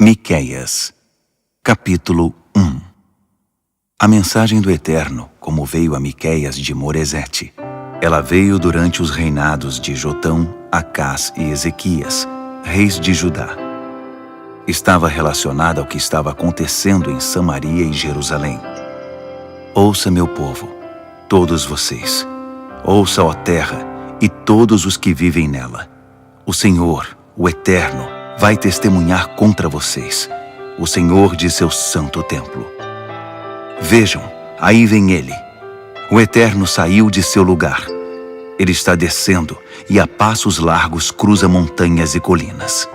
Miqueias, capítulo 1. A mensagem do Eterno, como veio a Miqueias de Moresete. Ela veio durante os reinados de Jotão, Acás e Ezequias, reis de Judá. Estava relacionada ao que estava acontecendo em Samaria e Jerusalém. Ouça, meu povo, todos vocês. Ouça, ó terra, e todos os que vivem nela. O Senhor, o Eterno, vai testemunhar contra vocês, o Senhor de seu santo templo. Vejam, aí vem ele. O Eterno saiu de seu lugar. Ele está descendo e a passos largos cruza montanhas e colinas.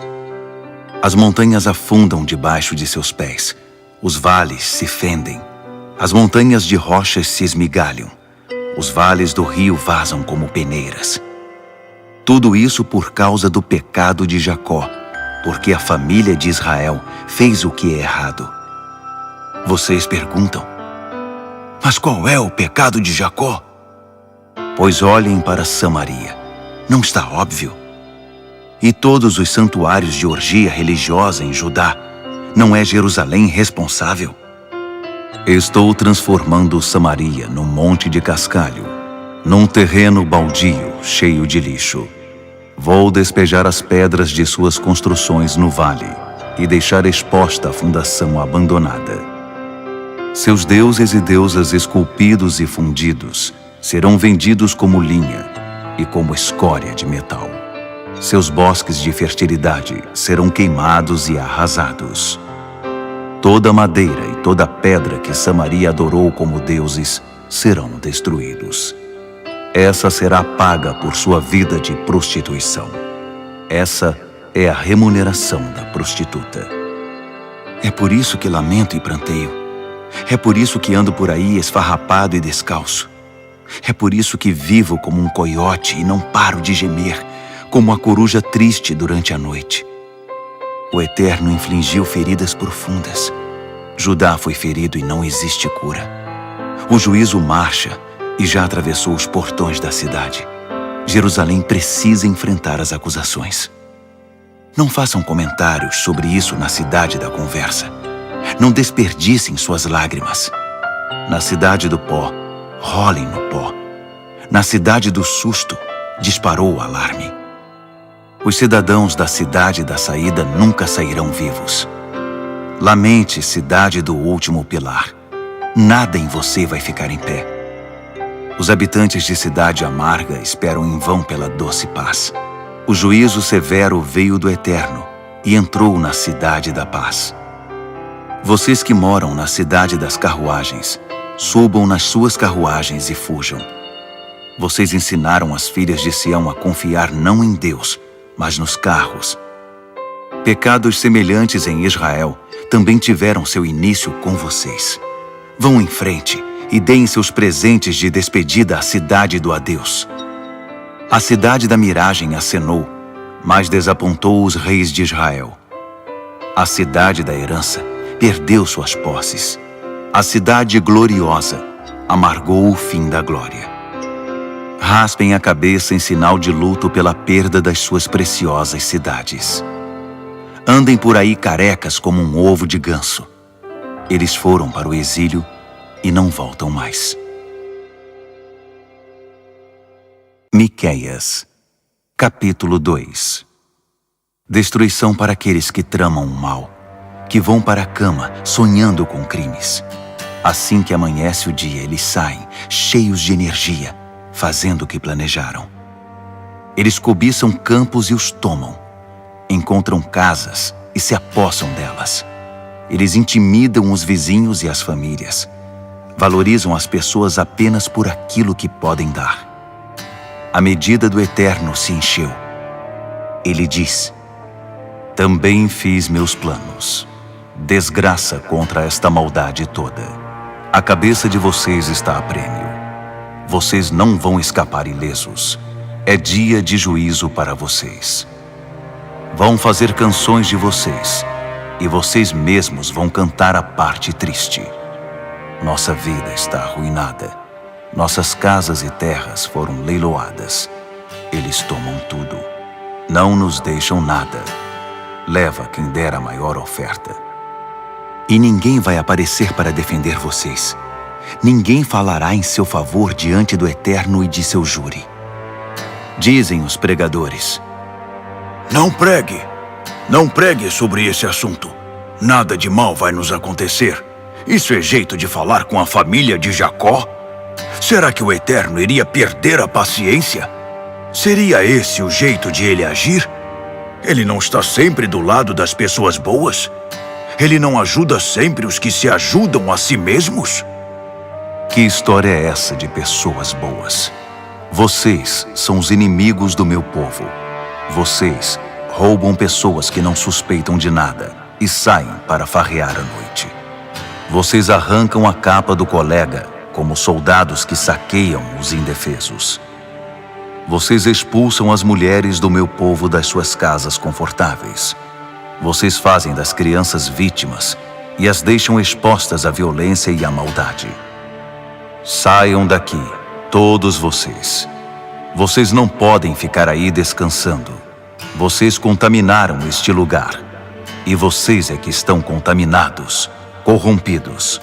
As montanhas afundam debaixo de seus pés. Os vales se fendem. As montanhas de rochas se esmigalham. Os vales do rio vazam como peneiras. Tudo isso por causa do pecado de Jacó, porque a família de Israel fez o que é errado. Vocês perguntam: mas qual é o pecado de Jacó? Pois olhem para Samaria. Não está óbvio? E todos os santuários de orgia religiosa em Judá, não é Jerusalém responsável? Estou transformando Samaria num monte de cascalho, num terreno baldio cheio de lixo. Vou despejar as pedras de suas construções no vale e deixar exposta a fundação abandonada. Seus deuses e deusas esculpidos e fundidos serão vendidos como linha e como escória de metal. Seus bosques de fertilidade serão queimados e arrasados. Toda madeira e toda pedra que Samaria adorou como deuses serão destruídos. Essa será paga por sua vida de prostituição. Essa é a remuneração da prostituta. É por isso que lamento e pranteio. É por isso que ando por aí esfarrapado e descalço. É por isso que vivo como um coiote e não paro de gemer, como a coruja triste durante a noite. O Eterno infligiu feridas profundas. Judá foi ferido e não existe cura. O juízo marcha e já atravessou os portões da cidade. Jerusalém precisa enfrentar as acusações. Não façam comentários sobre isso na cidade da conversa. Não desperdicem suas lágrimas. Na cidade do pó, rolem no pó. Na cidade do susto, disparou o alarme. Os cidadãos da cidade da saída nunca sairão vivos. Lamente, cidade do último pilar. Nada em você vai ficar em pé. Os habitantes de cidade amarga esperam em vão pela doce paz. O juízo severo veio do Eterno e entrou na cidade da paz. Vocês que moram na cidade das carruagens, subam nas suas carruagens e fujam. Vocês ensinaram as filhas de Sião a confiar não em Deus, mas nos carros. Pecados semelhantes em Israel também tiveram seu início com vocês. Vão em frente e deem seus presentes de despedida à cidade do adeus. A cidade da miragem acenou, mas desapontou os reis de Israel. A cidade da herança perdeu suas posses. A cidade gloriosa amargou o fim da glória. Raspem a cabeça em sinal de luto pela perda das suas preciosas cidades. Andem por aí carecas como um ovo de ganso. Eles foram para o exílio e não voltam mais. Miqueias, capítulo 2. Destruição para aqueles que tramam o mal, que vão para a cama sonhando com crimes. Assim que amanhece o dia, eles saem, cheios de energia, fazendo o que planejaram. Eles cobiçam campos e os tomam. Encontram casas e se apossam delas. Eles intimidam os vizinhos e as famílias. Valorizam as pessoas apenas por aquilo que podem dar. A medida do Eterno se encheu. Ele diz: também fiz meus planos. Desgraça contra esta maldade toda. A cabeça de vocês está a prêmio. Vocês não vão escapar ilesos. É dia de juízo para vocês. Vão fazer canções de vocês, e vocês mesmos vão cantar a parte triste. Nossa vida está arruinada. Nossas casas e terras foram leiloadas. Eles tomam tudo. Não nos deixam nada. leva quem der a maior oferta. E ninguém vai aparecer para defender vocês. Ninguém falará em seu favor diante do Eterno e de seu júri. Dizem os pregadores: Não pregue! Não pregue sobre esse assunto. Nada de mal vai nos acontecer. Isso é jeito de falar com a família de Jacó? Será que o Eterno iria perder a paciência? Seria esse o jeito de ele agir? Ele não está sempre do lado das pessoas boas? Ele não ajuda sempre os que se ajudam a si mesmos? Que história é essa de pessoas boas? Vocês são os inimigos do meu povo. Vocês roubam pessoas que não suspeitam de nada e saem para farrear à noite. Vocês arrancam a capa do colega como soldados que saqueiam os indefesos. Vocês expulsam as mulheres do meu povo das suas casas confortáveis. Vocês fazem das crianças vítimas e as deixam expostas à violência e à maldade. Saiam daqui, todos vocês. Vocês não podem ficar aí descansando. Vocês contaminaram este lugar. E vocês é que estão contaminados, corrompidos.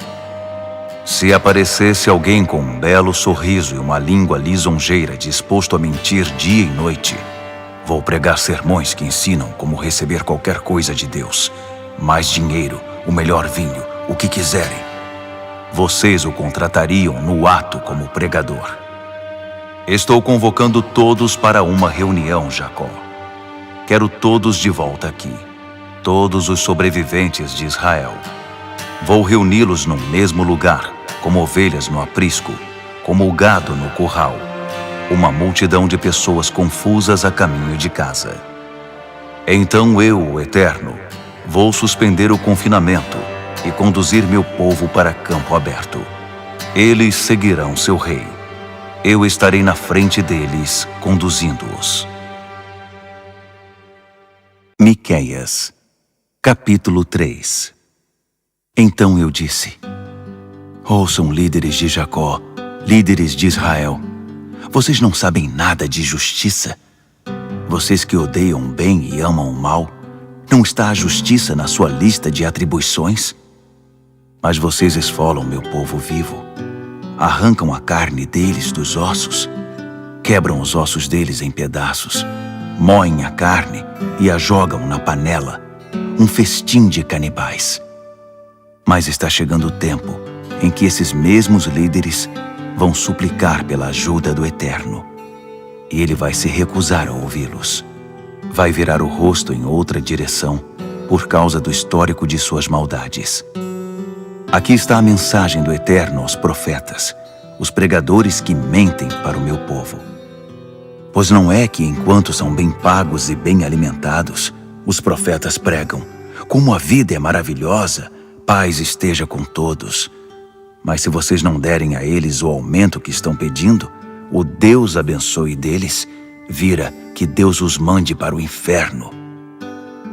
Se aparecesse alguém com um belo sorriso e uma língua lisonjeira disposto a mentir dia e noite, vou pregar sermões que ensinam como receber qualquer coisa de Deus. Mais dinheiro, o melhor vinho, o que quiserem. Vocês o contratariam no ato como pregador. Estou convocando todos para uma reunião, Jacó. Quero todos de volta aqui. Todos os sobreviventes de Israel. Vou reuni-los no mesmo lugar, como ovelhas no aprisco, como o gado no curral. Uma multidão de pessoas confusas a caminho de casa. Então eu, o Eterno, vou suspender o confinamento e conduzir meu povo para campo aberto. Eles seguirão seu rei. Eu estarei na frente deles, conduzindo-os. Miqueias, capítulo 3. Então eu disse: Ouçam, líderes de Jacó, líderes de Israel. Vocês não sabem nada de justiça? Vocês que odeiam o bem e amam o mal, não está a justiça na sua lista de atribuições? Mas vocês esfolam meu povo vivo, arrancam a carne deles dos ossos, quebram os ossos deles em pedaços, moem a carne e a jogam na panela, um festim de canibais. Mas está chegando o tempo em que esses mesmos líderes vão suplicar pela ajuda do Eterno, e ele vai se recusar a ouvi-los. Vai virar o rosto em outra direção por causa do histórico de suas maldades. Aqui está a mensagem do Eterno aos profetas, os pregadores que mentem para o meu povo. Pois não é que enquanto são bem pagos e bem alimentados, os profetas pregam: como a vida é maravilhosa, paz esteja com todos. Mas se vocês não derem a eles o aumento que estão pedindo, o Deus abençoe deles, vira que Deus os mande para o inferno.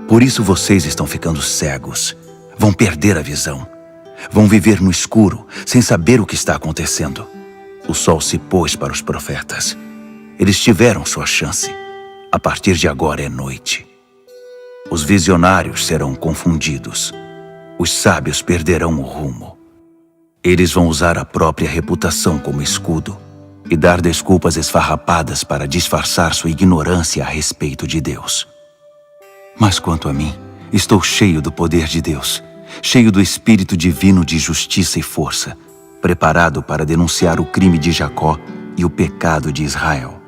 Por isso vocês estão ficando cegos, vão perder a visão. Vão viver no escuro, sem saber o que está acontecendo. O sol se pôs para os profetas. Eles tiveram sua chance. A partir de agora é noite. Os visionários serão confundidos. Os sábios perderão o rumo. Eles vão usar a própria reputação como escudo e dar desculpas esfarrapadas para disfarçar sua ignorância a respeito de Deus. Mas quanto a mim, estou cheio do poder de Deus, cheio do Espírito Divino de justiça e força, preparado para denunciar o crime de Jacó e o pecado de Israel.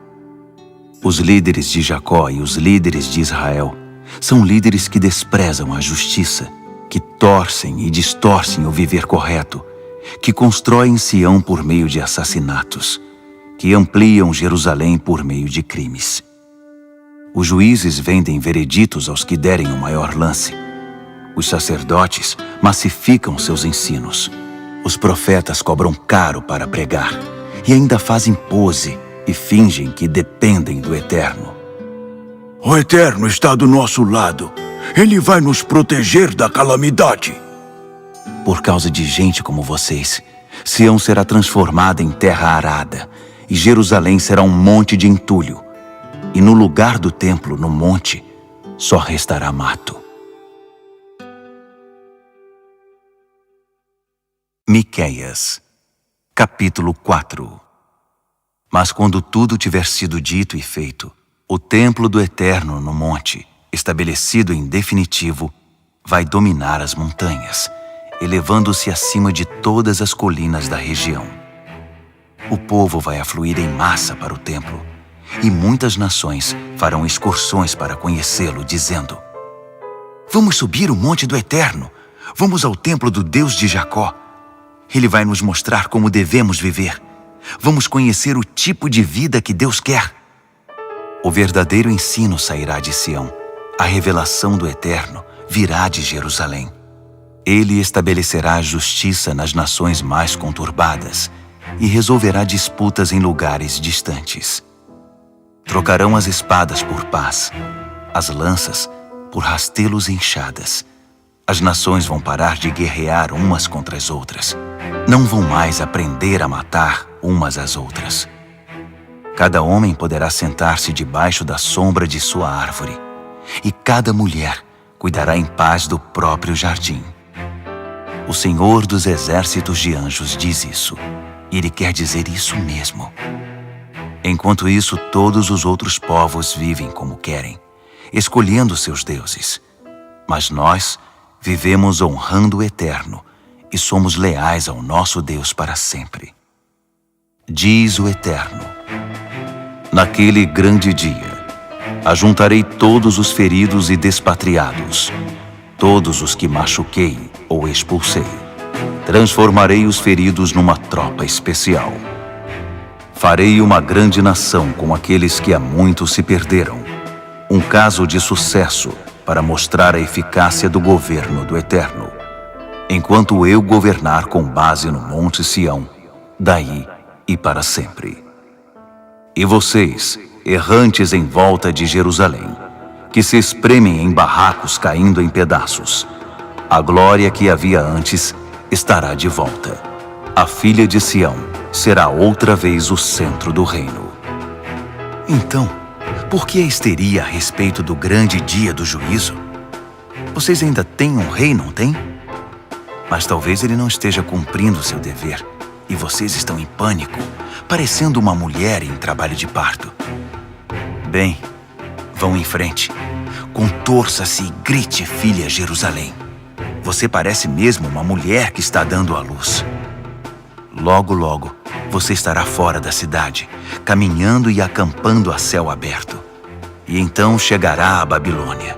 Os líderes de Jacó e os líderes de Israel são líderes que desprezam a justiça, que torcem e distorcem o viver correto, que constroem Sião por meio de assassinatos, que ampliam Jerusalém por meio de crimes. Os juízes vendem vereditos aos que derem o maior lance. Os sacerdotes massificam seus ensinos. Os profetas cobram caro para pregar e ainda fazem pose e fingem que dependem do Eterno. O Eterno está do nosso lado. Ele vai nos proteger da calamidade. Por causa de gente como vocês, Sião será transformada em terra arada e Jerusalém será um monte de entulho. E no lugar do templo, no monte, só restará mato. Miqueias, capítulo 4. Mas quando tudo tiver sido dito e feito, o templo do Eterno no monte, estabelecido em definitivo, vai dominar as montanhas, elevando-se acima de todas as colinas da região. O povo vai afluir em massa para o templo, e muitas nações farão excursões para conhecê-lo, dizendo: Vamos subir o monte do Eterno, vamos ao templo do Deus de Jacó. Ele vai nos mostrar como devemos viver. Vamos conhecer o tipo de vida que Deus quer. O verdadeiro ensino sairá de Sião. A revelação do Eterno virá de Jerusalém. Ele estabelecerá a justiça nas nações mais conturbadas e resolverá disputas em lugares distantes. Trocarão as espadas por paz, as lanças por rastelos e enxadas. As nações vão parar de guerrear umas contra as outras. Não vão mais aprender a matar umas às outras. Cada homem poderá sentar-se debaixo da sombra de sua árvore, e cada mulher cuidará em paz do próprio jardim. O Senhor dos exércitos de anjos diz isso, e Ele quer dizer isso mesmo. Enquanto isso, todos os outros povos vivem como querem, escolhendo seus deuses. Mas nós vivemos honrando o Eterno e somos leais ao nosso Deus para sempre. Diz o Eterno: Naquele grande dia, ajuntarei todos os feridos e despatriados, todos os que machuquei ou expulsei. Transformarei os feridos numa tropa especial. Farei uma grande nação com aqueles que há muito se perderam. Um caso de sucesso para mostrar a eficácia do governo do Eterno. Enquanto eu governar com base no Monte Sião, daí e para sempre. E vocês, errantes em volta de Jerusalém, que se espremem em barracos caindo em pedaços, a glória que havia antes estará de volta. A filha de Sião será outra vez o centro do reino. Então, por que a histeria a respeito do grande dia do juízo? Vocês ainda têm um rei, não têm? Mas talvez ele não esteja cumprindo seu dever, e vocês estão em pânico, parecendo uma mulher em trabalho de parto. Bem, vão em frente. Contorça-se e grite, filha Jerusalém. Você parece mesmo uma mulher que está dando à luz. Logo, logo, você estará fora da cidade, caminhando e acampando a céu aberto. E então chegará a Babilônia.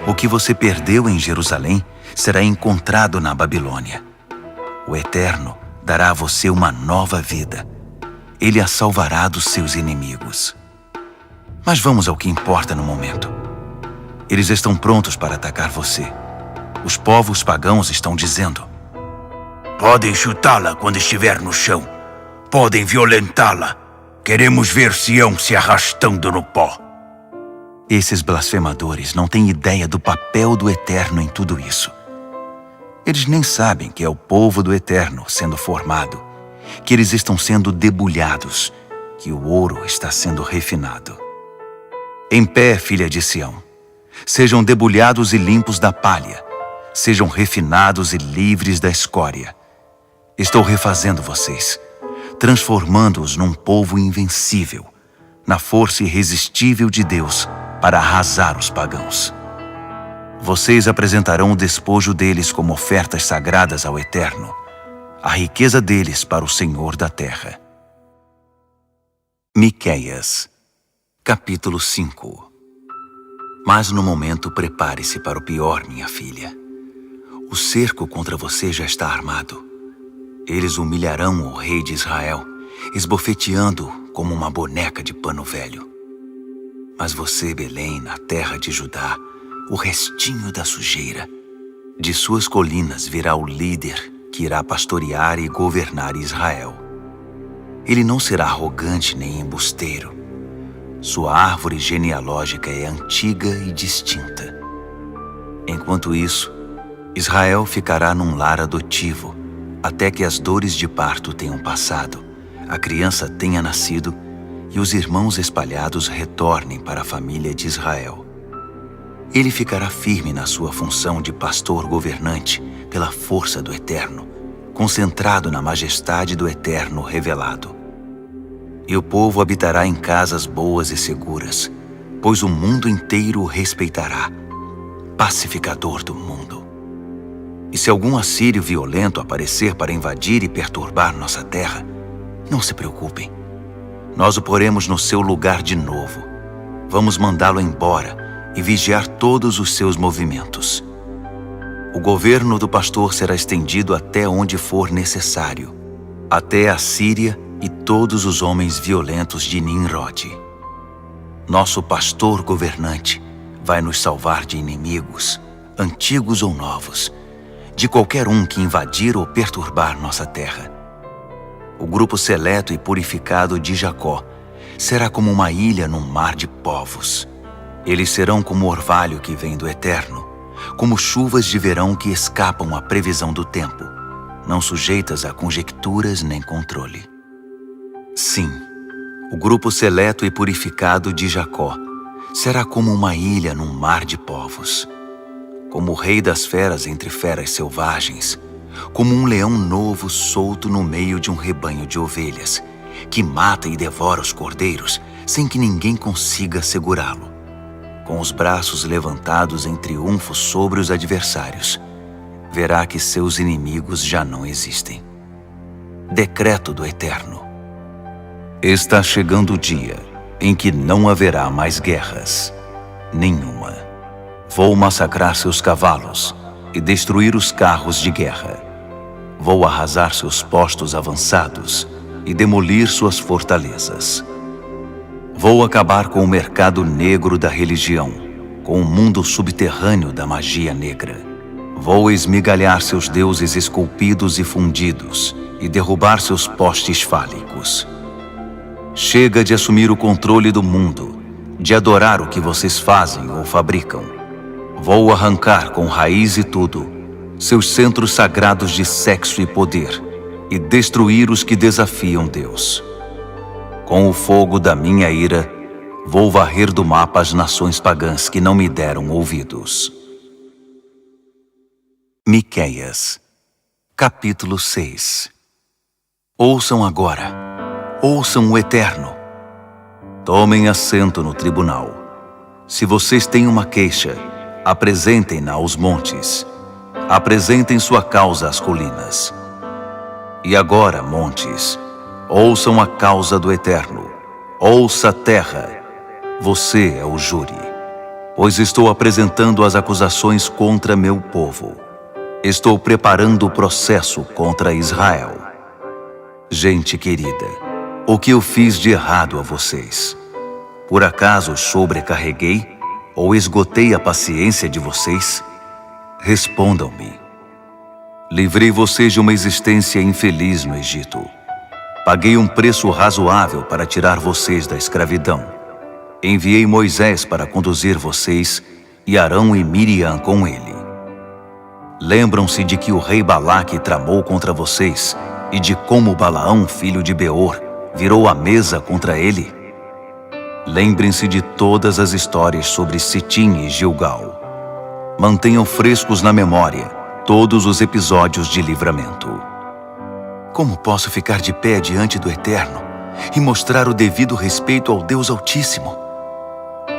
O que você perdeu em Jerusalém será encontrado na Babilônia. O Eterno dará a você uma nova vida. Ele a salvará dos seus inimigos. Mas vamos ao que importa no momento. Eles estão prontos para atacar você. Os povos pagãos estão dizendo: Podem chutá-la quando estiver no chão. Podem violentá-la. Queremos ver Sião se arrastando no pó. Esses blasfemadores não têm ideia do papel do Eterno em tudo isso. Eles nem sabem que é o povo do Eterno sendo formado, que eles estão sendo debulhados, que o ouro está sendo refinado. Em pé, filha de Sião, sejam debulhados e limpos da palha, sejam refinados e livres da escória. Estou refazendo vocês, transformando-os num povo invencível, na força irresistível de Deus para arrasar os pagãos. Vocês apresentarão o despojo deles como ofertas sagradas ao Eterno, a riqueza deles para o Senhor da terra. Miqueias, capítulo 5. Mas no momento prepare-se para o pior, minha filha. O cerco contra você já está armado. Eles humilharão o rei de Israel, esbofeteando-o como uma boneca de pano velho. Mas você, Belém, na terra de Judá, o restinho da sujeira, de suas colinas virá o líder que irá pastorear e governar Israel. Ele não será arrogante nem embusteiro. Sua árvore genealógica é antiga e distinta. Enquanto isso, Israel ficará num lar adotivo, até que as dores de parto tenham passado, a criança tenha nascido e os irmãos espalhados retornem para a família de Israel. Ele ficará firme na sua função de pastor governante pela força do Eterno, concentrado na majestade do Eterno revelado. E o povo habitará em casas boas e seguras, pois o mundo inteiro o respeitará, pacificador do mundo. E se algum assírio violento aparecer para invadir e perturbar nossa terra, não se preocupem. Nós o poremos no seu lugar de novo. Vamos mandá-lo embora e vigiar todos os seus movimentos. O governo do pastor será estendido até onde for necessário, até a Síria e todos os homens violentos de Nimrod. Nosso pastor governante vai nos salvar de inimigos, antigos ou novos, de qualquer um que invadir ou perturbar nossa terra. O grupo seleto e purificado de Jacó será como uma ilha num mar de povos. Eles serão como orvalho que vem do Eterno, como chuvas de verão que escapam à previsão do tempo, não sujeitas a conjecturas nem controle. Sim, o grupo seleto e purificado de Jacó será como uma ilha num mar de povos, como o rei das feras entre feras selvagens, como um leão novo solto no meio de um rebanho de ovelhas, que mata e devora os cordeiros sem que ninguém consiga segurá-lo, com os braços levantados em triunfo sobre os adversários. Verá que seus inimigos já não existem. Decreto do Eterno. Está chegando o dia em que não haverá mais guerras, nenhuma. Vou massacrar seus cavalos e destruir os carros de guerra. Vou arrasar seus postos avançados e demolir suas fortalezas. Vou acabar com o mercado negro da religião, com o mundo subterrâneo da magia negra. Vou esmigalhar seus deuses esculpidos e fundidos e derrubar seus postes fálicos. Chega de assumir o controle do mundo, de adorar o que vocês fazem ou fabricam. Vou arrancar com raiz e tudo seus centros sagrados de sexo e poder e destruir os que desafiam Deus. Com o fogo da minha ira, vou varrer do mapa as nações pagãs que não me deram ouvidos. Miqueias, capítulo 6. Ouçam agora, ouçam o Eterno. Tomem assento no tribunal. Se vocês têm uma queixa, apresentem-na aos montes. Apresentem sua causa às colinas. E agora, montes, ouçam a causa do Eterno. Ouça, terra, você é o júri. Pois estou apresentando as acusações contra meu povo. Estou preparando o processo contra Israel. Gente querida, o que eu fiz de errado a vocês? Por acaso sobrecarreguei ou esgotei a paciência de vocês? Respondam-me. Livrei vocês de uma existência infeliz no Egito. Paguei um preço razoável para tirar vocês da escravidão. Enviei Moisés para conduzir vocês e Arão e Miriam com ele. Lembram-se de que o rei Balaque tramou contra vocês e de como Balaão, filho de Beor, virou a mesa contra ele? Lembrem-se de todas as histórias sobre Sitim e Gilgal. Mantenham frescos na memória todos os episódios de livramento. Como posso ficar de pé diante do Eterno e mostrar o devido respeito ao Deus Altíssimo?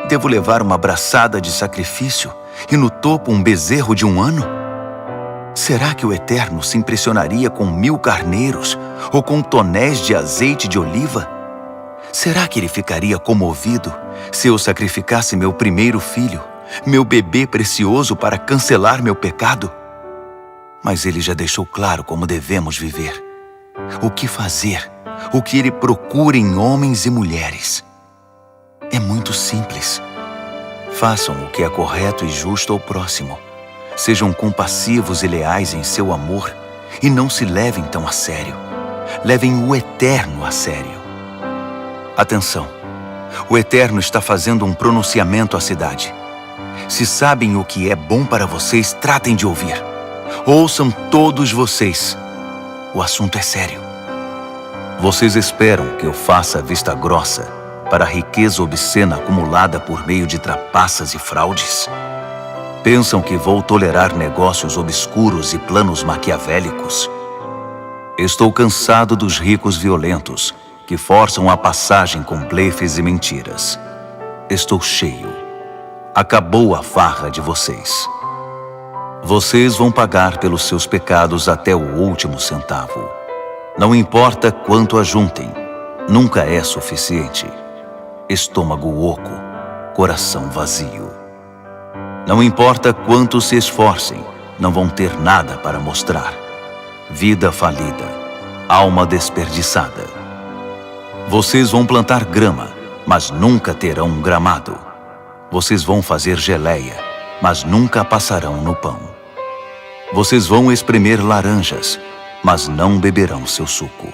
Devo levar uma braçada de sacrifício e no topo um bezerro de 1 ano? Será que o Eterno se impressionaria com 1000 carneiros ou com tonéis de azeite de oliva? Será que ele ficaria comovido se eu sacrificasse meu primeiro filho, meu bebê precioso, para cancelar meu pecado? Mas ele já deixou claro como devemos viver, o que fazer, o que ele procura em homens e mulheres. É muito simples. Façam o que é correto e justo ao próximo. Sejam compassivos e leais em seu amor e não se levem tão a sério. Levem o Eterno a sério. Atenção! O Eterno está fazendo um pronunciamento à cidade. Se sabem o que é bom para vocês, tratem de ouvir. Ouçam todos vocês. O assunto é sério. Vocês esperam que eu faça vista grossa para a riqueza obscena acumulada por meio de trapaças e fraudes? Pensam que vou tolerar negócios obscuros e planos maquiavélicos? Estou cansado dos ricos violentos que forçam a passagem com blefes e mentiras. Estou cheio. Acabou a farra de vocês. Vocês vão pagar pelos seus pecados até o último centavo. Não importa quanto ajuntem, nunca é suficiente. Estômago oco, coração vazio. Não importa quanto se esforcem, não vão ter nada para mostrar. Vida falida, alma desperdiçada. Vocês vão plantar grama, mas nunca terão um gramado. Vocês vão fazer geleia, mas nunca a passarão no pão. Vocês vão espremer laranjas, mas não beberão seu suco.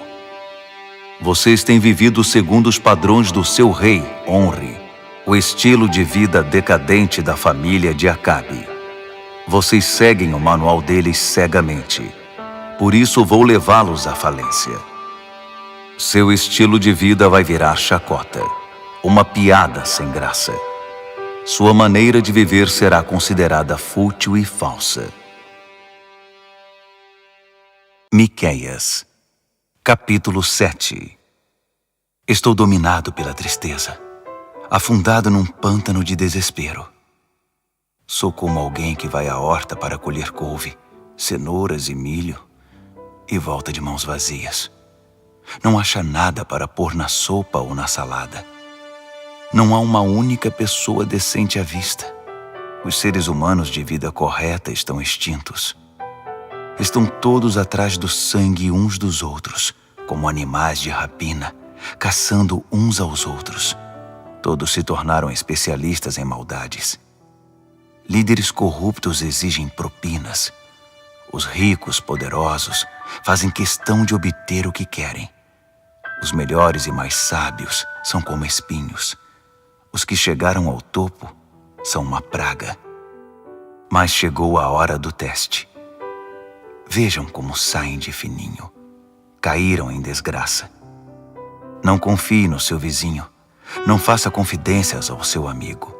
Vocês têm vivido segundo os padrões do seu rei, Onri, o estilo de vida decadente da família de Acabe. Vocês seguem o manual deles cegamente. Por isso vou levá-los à falência. Seu estilo de vida vai virar chacota, uma piada sem graça. Sua maneira de viver será considerada fútil e falsa. Miqueias, capítulo 7. Estou dominado pela tristeza, afundado num pântano de desespero. Sou como alguém que vai à horta para colher couve, cenouras e milho e volta de mãos vazias. Não acha nada para pôr na sopa ou na salada. Não há uma única pessoa decente à vista. Os seres humanos de vida correta estão extintos. Estão todos atrás do sangue uns dos outros, como animais de rapina, caçando uns aos outros. Todos se tornaram especialistas em maldades. Líderes corruptos exigem propinas. Os ricos, poderosos, fazem questão de obter o que querem. Os melhores e mais sábios são como espinhos. Os que chegaram ao topo são uma praga. Mas chegou a hora do teste. Vejam como saem de fininho. Caíram em desgraça. Não confie no seu vizinho. Não faça confidências ao seu amigo.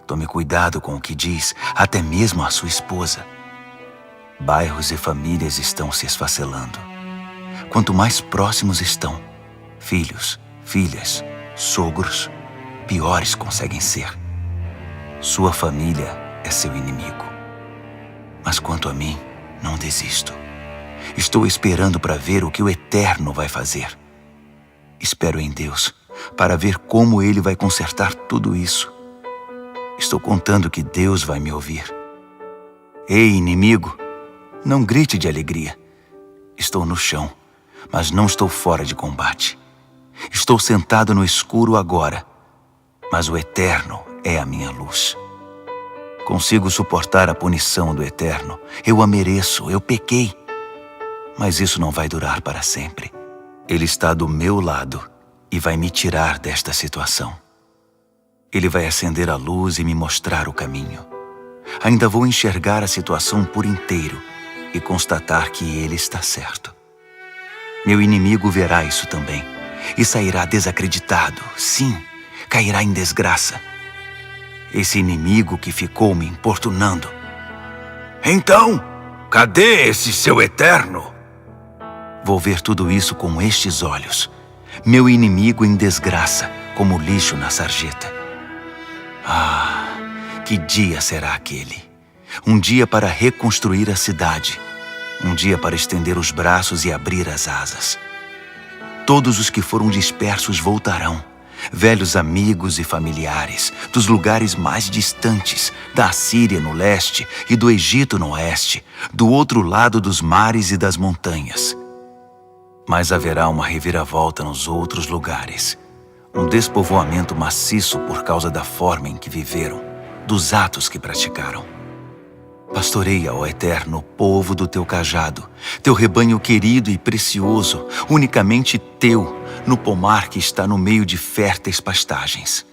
Tome cuidado com o que diz, até mesmo à sua esposa. Bairros e famílias estão se esfacelando. Quanto mais próximos estão, filhos, filhas, sogros, piores conseguem ser. Sua família é seu inimigo. Mas quanto a mim, não desisto. Estou esperando para ver o que o Eterno vai fazer. Espero em Deus para ver como Ele vai consertar tudo isso. Estou contando que Deus vai me ouvir. Ei, inimigo, não grite de alegria. Estou no chão, mas não estou fora de combate. Estou sentado no escuro agora, mas o Eterno é a minha luz. Consigo suportar a punição do Eterno. Eu a mereço, eu pequei. Mas isso não vai durar para sempre. Ele está do meu lado e vai me tirar desta situação. Ele vai acender a luz e me mostrar o caminho. Ainda vou enxergar a situação por inteiro e constatar que ele está certo. Meu inimigo verá isso também e sairá desacreditado. Sim, cairá em desgraça. Esse inimigo que ficou me importunando. Então, cadê esse seu Eterno? Vou ver tudo isso com estes olhos. Meu inimigo em desgraça, como lixo na sarjeta. Ah, que dia será aquele? Um dia para reconstruir a cidade. Um dia para estender os braços e abrir as asas. Todos os que foram dispersos voltarão. Velhos amigos e familiares, dos lugares mais distantes, da Assíria no leste e do Egito no oeste, do outro lado dos mares e das montanhas. Mas haverá uma reviravolta nos outros lugares, um despovoamento maciço por causa da forma em que viveram, dos atos que praticaram. Pastoreia, ó Eterno, o povo do teu cajado, teu rebanho querido e precioso, unicamente teu, no pomar que está no meio de férteis pastagens.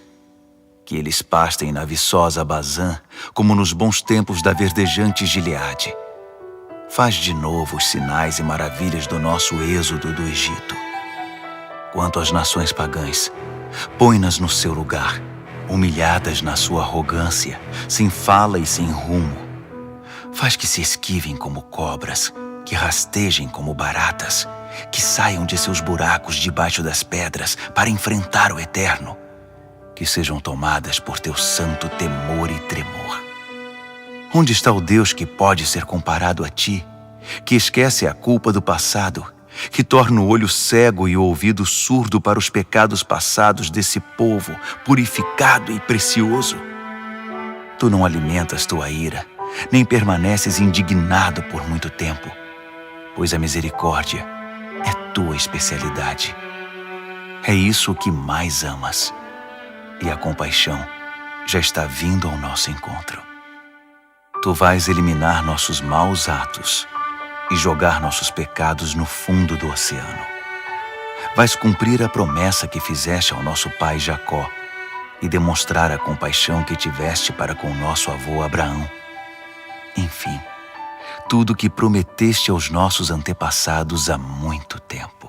Que eles pastem na viçosa Bazã, como nos bons tempos da verdejante Gileade. Faz de novo os sinais e maravilhas do nosso êxodo do Egito. Quanto às nações pagãs, põe-nas no seu lugar, humilhadas na sua arrogância, sem fala e sem rumo. Faz que se esquivem como cobras, que rastejem como baratas, que saiam de seus buracos debaixo das pedras para enfrentar o Eterno, que sejam tomadas por teu santo temor e tremor. Onde está o Deus que pode ser comparado a ti, que esquece a culpa do passado, que torna o olho cego e o ouvido surdo para os pecados passados desse povo purificado e precioso? Tu não alimentas tua ira, nem permaneces indignado por muito tempo, pois a misericórdia é tua especialidade. É isso o que mais amas, e a compaixão já está vindo ao nosso encontro. Tu vais eliminar nossos maus atos e jogar nossos pecados no fundo do oceano. Vais cumprir a promessa que fizeste ao nosso pai Jacó e demonstrar a compaixão que tiveste para com nosso avô Abraão. Enfim, tudo o que prometeste aos nossos antepassados há muito tempo.